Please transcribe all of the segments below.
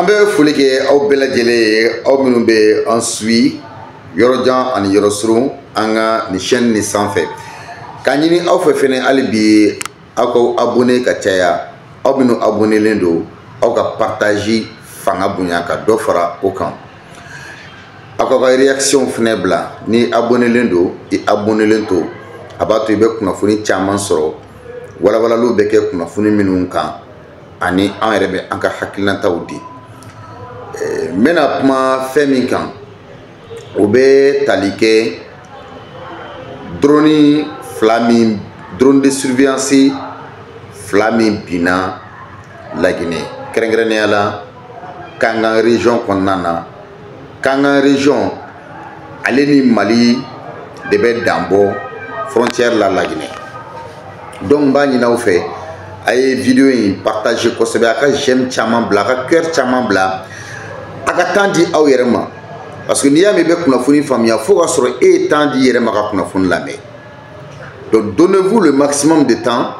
An bɛ foli kɛ aw bɛɛ lajɛlen ye, aw minnu bɛ an suit yɔrɔjan ani yɔrɔ surun an ka nin chaîne nin sanfɛ. K'a ɲini aw fɛ fɛnɛ hali bi aw ka abonné ka caya, aw minnu abonnélen don aw ka partage fanga bonya ka dɔ fara o kan. Aw ka réaction fɛnɛ bila, ni abonnélen don i abonnélen to, a b'a to i bɛ kunnafoni caman sɔrɔ, walawalaliw bɛ kɛ kunnafoni minnu kan ani an yɛrɛ bɛ an ka hakilinataw di. N bɛna kuma fɛn min kan o bɛ tali kɛ drone de surveillance fila min binna Laginɛ, kɛrɛnkɛrɛnnenya la Kangan région kɔnɔna na. Kangan région ale ni Mali de bɛ danbɔ frontière la Laginɛ. Donc n b'a ɲini aw fɛ a ye vidéo in partager kosɛbɛ, a ka j'aime caman bila, a ka cœur caman bila, a ka temps di aw yɛrɛ ma, parce que n'i y'a mɛn i bɛ kunnafoni faamuya fo ka sɔrɔ e ye temps di yɛrɛ ma ka kunnafoni lamɛn. Donc donnez-vous le maximum de temps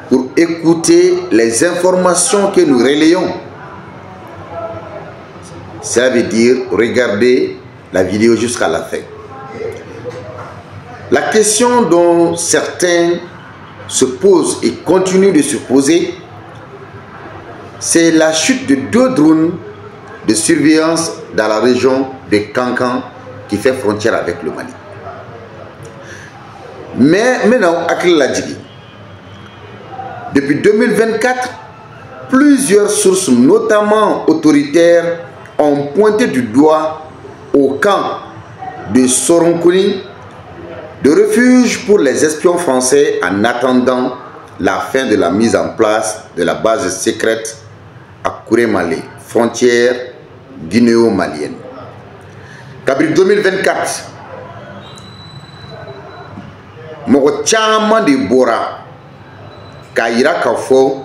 pour écouter les informations que nous relayons. Ça veut dire regarder la vidéo jusqu'à la fin. La question dont certains se posent et continuent de se poser, c'est la chute de 2 drones de surveillance dans la région de Kankan qui fait frontière avec le Mali. Mais maintenant, depuis 2024, plusieurs sources, notamment autoritaires, ont pointé du doigt au camp de Soronkoni, de refuge pour les espions français en attendant la fin de la mise en place de la base secrète à Kouré-Malé, frontière guinéo-malienne. Kabri 2024, mɔgɔ caman de bɔra k'a yira k'a fɔ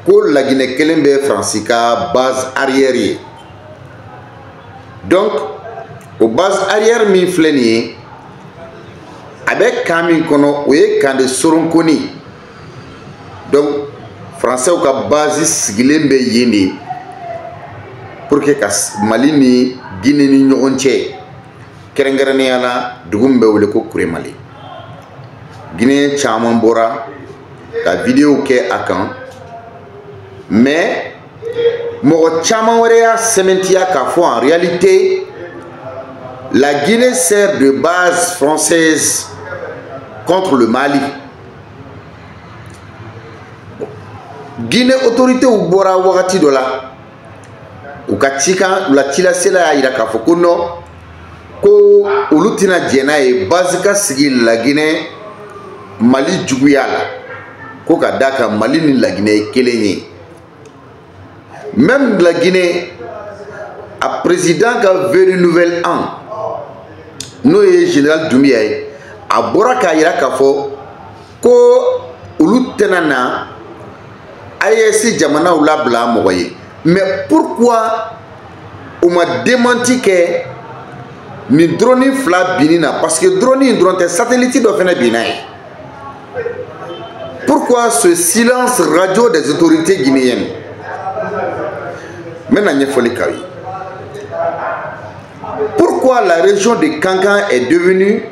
ko Laginɛ kelen bɛ Faransi ka base arrière ye. Donc o base arrière min filɛ nin ye, a bɛ kan min kɔnɔ o ye kan de Soronkoni. Donc Français ka base sigilen bɛ yen de pour que ka Mali ni Guinée ni ɲɔgɔn cɛ, kɛrɛnkɛrɛnnenya la dugu min bɛ wele ko Kouré-Malé. Guinée caman bɔra ka vidéo kɛ a kan, mais mɔgɔ caman wɛrɛ y'a sɛmɛntiya k'a fɔ en réalité la Guinée sert de base française contre le Mali. Guinée autorité u bɔra wagati dɔ la, u ka cikan u la cilasela y'a yira k'a fɔ ko non, ko olu tɛna jɛn n'a ye base ka sigi Laginɛ Mali juguya la, ko ka d'a kan Mali ni Laginɛ ye kelen ye. Même Laginɛ a président ka venu nouvel an n'o ye général Doumbia ye, a bɔra k'a yira k'a fɔ ko olu tɛna na AES jamanaw labila mɔgɔ ye. Mais pourquoi on m'a démenti kɛ ni drone fila binni na? Parce que drone in dɔrɔn tɛ, satellite dɔ fɛnɛ binna ye. Pourquoi ce silence radio des autorités guinéennes? Maintenant, pourquoi la région de Kankan est devenue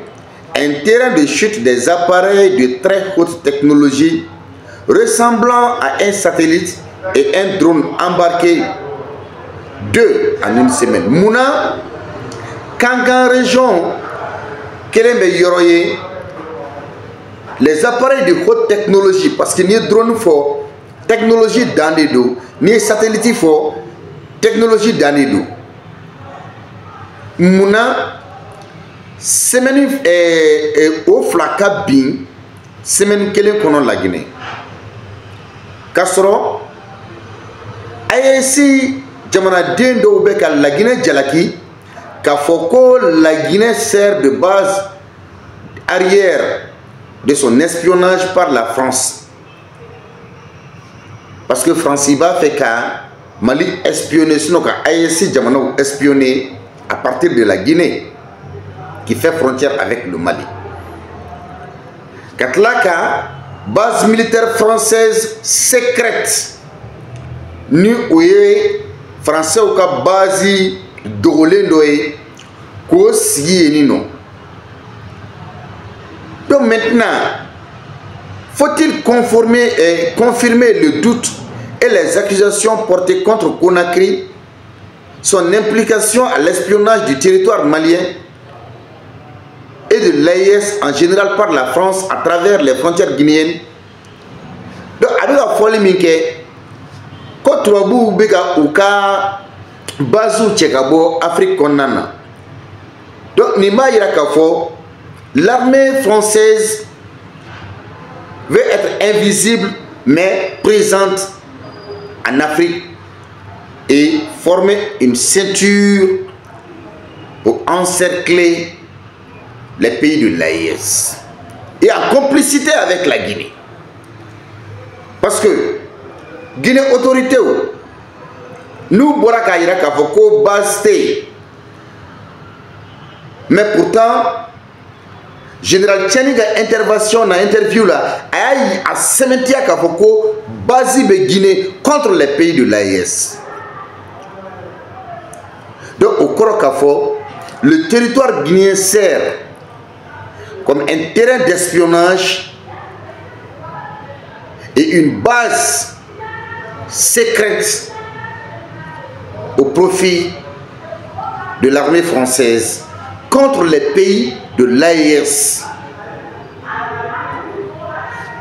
un terrain de chute des appareils de très haute technologie ressemblant à un satellite et un drone embarqué 2 en une semaine? Mouna, Kankan région, Kelembe Yoroye, les appareils de haute technologie, parce que ni drone fort, technologie dans les dos, ni satellite fort, technologie dans les dos. Mouna, semaine au flaka bin, semaine kelen konon la Guinée. Kasoro, ayesi jamana den do be ka la Guinée jalaki, ka foko la Guinée sert de base arrière de son espionnage par la France. Parce que France va faire qu'à Mali espionner, sinon qu'à AES Jamana espionner à partir de la Guinée qui fait frontière avec le Mali. Katlaka, base militaire française secrète, ni ouye français au ka base dogolendo e ko sigi ni non. Donc maintenant, faut-il confirmer le doute et les accusations portées contre Conakry, son implication à l'espionnage du territoire malien et de l'AIS en général par la France à travers les frontières guinéennes? Donc avec la folie minke, quand Touabou bega uka bazu tchekabo Afrique konana. Donc nima irakafo, l'armée française veut être invisible mais présente en Afrique et former une ceinture pour encercler les pays de l'AIS et en complicité avec la Guinée. Parce que Guinée autorité, nous Boraka Iraka Foko basté. Mais pourtant, Général Tchaniga intervention dans l'interview là, a Sementia Kafoko basi de Guinée contre les pays de l'AIS. Donc au Korokafo, le territoire guinéen sert comme un terrain d'espionnage et une base secrète au profit de l'armée française contre les pays de l'AIS.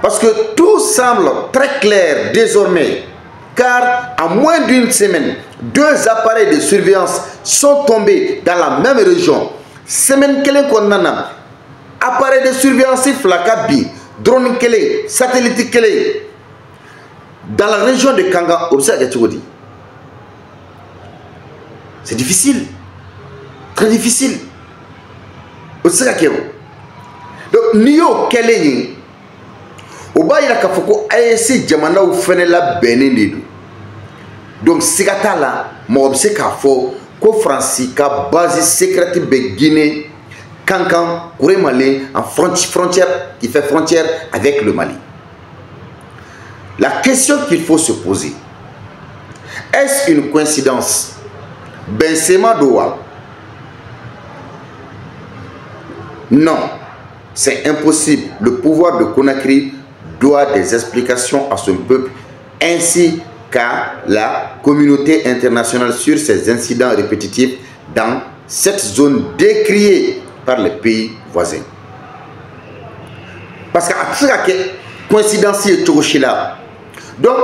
Parce que tout semble très clair désormais, car en moins d'une semaine, 2 appareils de surveillance sont tombés dans la même région. Semaine kelen konana, appareil de surveillance flakabi, drone kele, satellite kele, dans la région de Kanga, c'est difficile, très difficile. Donc Nio Kelly Oba ila kafoko AEC jamana ou fene la benin. Donc sigata la mo obse kafo ko Franci ka base secrète be Guinée Kankan Kouré Mali en frontière qui fait frontière avec le Mali. La question qu'il faut se poser, est-ce une coïncidence? Bensema Doa. Non, c'est impossible. Le pouvoir de Conakry doit des explications à son peuple ainsi qu'à la communauté internationale sur ces incidents répétitifs dans cette zone décriée par les pays voisins. Parce que coïncidence est toujours là. Donc,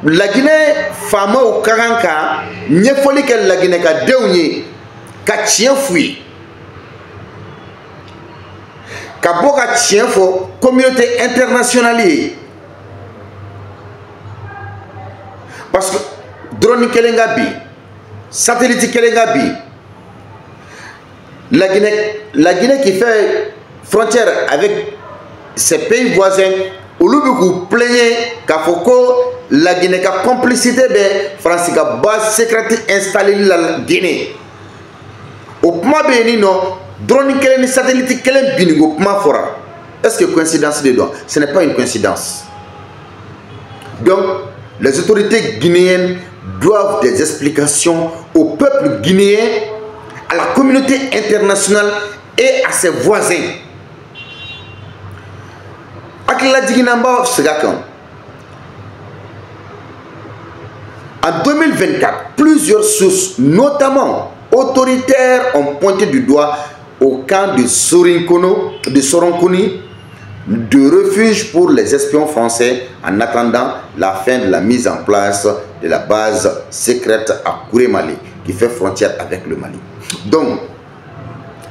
la Guinée, femme au Karanka, n'y folie que la Guinée ka déouni, ka tient fui. Kaboka tient fo communauté internationale. Parce que drone kelengabi, satellite kelengabi, la Guinée qui fait frontière avec ses pays voisins, au lieu de vous plaigner qu'Afoko, la Guinée a complicité de France, qui a base secrète installée dans la Guinée. Au point bénino, drone kelen satellite kelen binigo point fora. Est-ce que coïncidence de doigts? Ce n'est pas une coïncidence. Donc, les autorités guinéennes doivent des explications au peuple guinéen, à la communauté internationale et à ses voisins. En 2024, plusieurs sources, notamment autoritaires, ont pointé du doigt au camp de Soronkoni, de refuge pour les espions français en attendant la fin de la mise en place de la base secrète à Kouré Mali, qui fait frontière avec le Mali. Donc,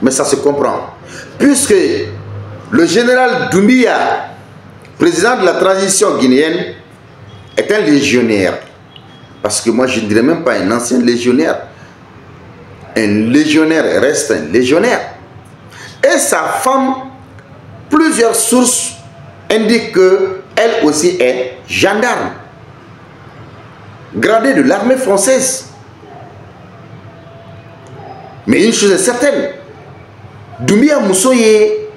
mais ça se comprend, puisque le général Doumbia, président de la transition guinéenne, est un légionnaire. Parce que moi, je ne dirais même pas un ancien légionnaire. Un légionnaire reste un légionnaire. Et sa femme, plusieurs sources indiquent qu'elle aussi est gendarme, gradée de l'armée française. Mais une chose est certaine, Doumbia Moussoye,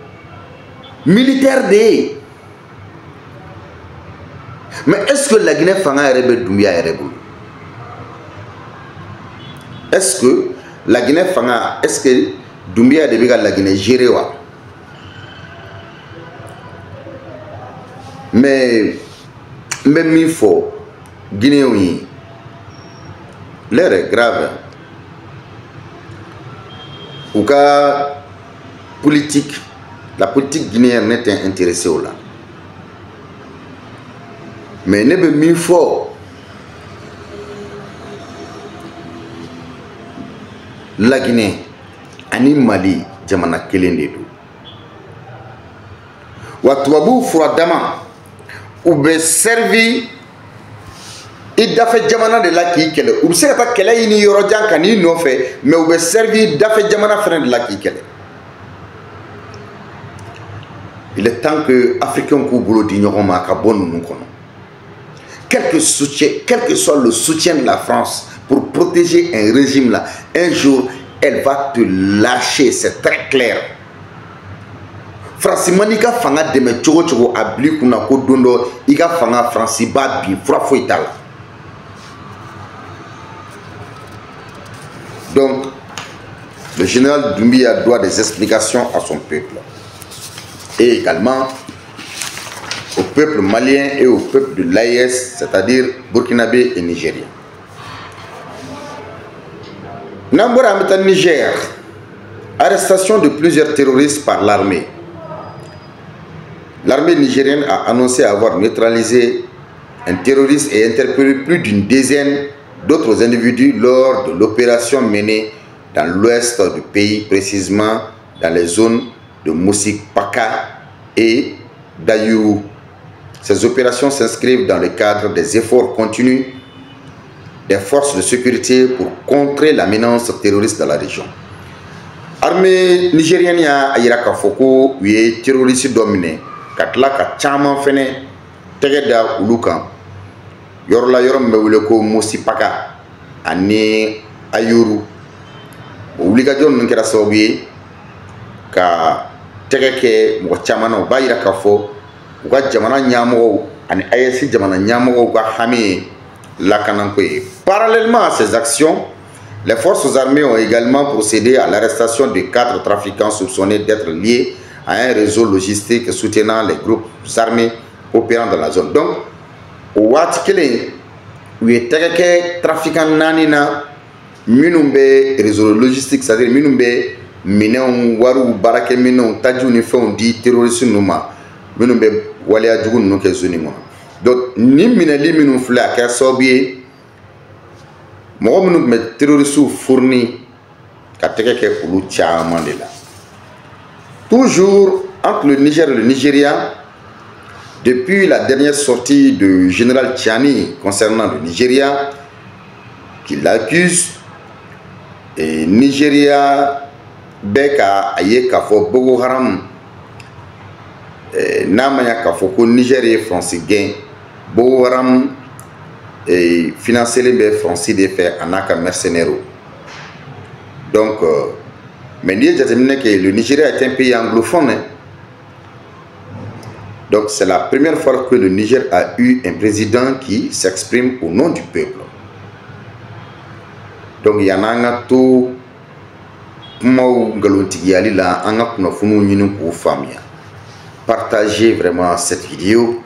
militaire de. Mais est-ce que la Guinée Fanga est rebelle Doumbia est rebelle? est-ce que la Guinée fanga, est-ce que Doumbia de la Guinée gérée wa? Mais même il faut Guinée oui, l'air est grave. Ou cas politique, la politique guinéenne n'est intéressée au là. Mais ne be mi fo la Guinée ani Mali jamana kelen de do wa tubabu fura dama u be servi i dafe jamana de la ki kele u se ka kele ni yoro jan kan ni no fe mais u be servi dafe jamana frère de la ki kele. Il est temps que africain ko bolo di ñoxo ma ka bon nu kono. Quel que soit le soutien de la France pour protéger un régime là, un jour, elle va te lâcher, c'est très clair. France manika fanga deme chogo chogo abli kuna ko dondo iga fanga France ba bi fra foitala. Donc, le général Doumbia doit des explications à son peuple. Et également au peuple malien et au peuple de l'AES, c'est-à-dire burkinabé et nigérien. Nambora Amita Niger, arrestation de plusieurs terroristes par l'armée. L'armée nigérienne a annoncé avoir neutralisé un terroriste et interpellé plus d'une dizaine d'autres individus lors de l'opération menée dans l'ouest du pays, précisément dans les zones de Moussik-Paka et d'Ayuru. Ces opérations s'inscrivent dans le cadre des efforts continus des forces de sécurité pour contrer la menace terroriste dans la région. L'armée nigérienne a yiraka foko est terroriste dominé. Katla ka chaman fene tegeda ulukan. Yorla yorom bewuleko Moussik-Paka ani Ayuru. Ulika jon nkera sababu ka tegeke mo chamana ba yiraka fo uga jamana nyamo ani AES jamana nyamo uga hami lakanankoye. Parallèlement à ces actions, les forces armées ont également procédé à l'arrestation de 4 trafiquants soupçonnés d'être liés à un réseau logistique soutenant les groupes armés opérant dans la zone. Donc, au Watkele, où est tegeke trafiquant nanina minumbe réseau logistique, c'est-à-dire minumbe minew waru barake minew taju ni fon di terroriste numa minumbe waliya jugu no ke zoni mo. Donc ni mineli minu fla ka sobié mo minu me terroriste fourni ka tegeke ulu chama de la. Toujours entre le Niger et le Nigeria, depuis la dernière sortie du général Tchani concernant le Nigeria, qui l'accuse, et Nigeria beka aye kafo Boko Haram namanya kafo ko Niger et France gain Boko Haram et financer les français de faire anaka mercenaires. Donc mais il y a que le Nigeria est un pays anglophone. Donc c'est la première fois que le Niger a eu un président qui s'exprime au nom du peuple. Donc il y en a tout partagez vraiment cette vidéo.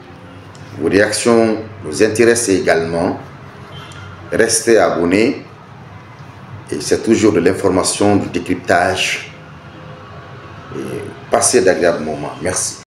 Vos réactions nous intéressent également. Restez abonnés. Et c'est toujours de l'information, du décryptage. Et passez d'agréables moments. Merci.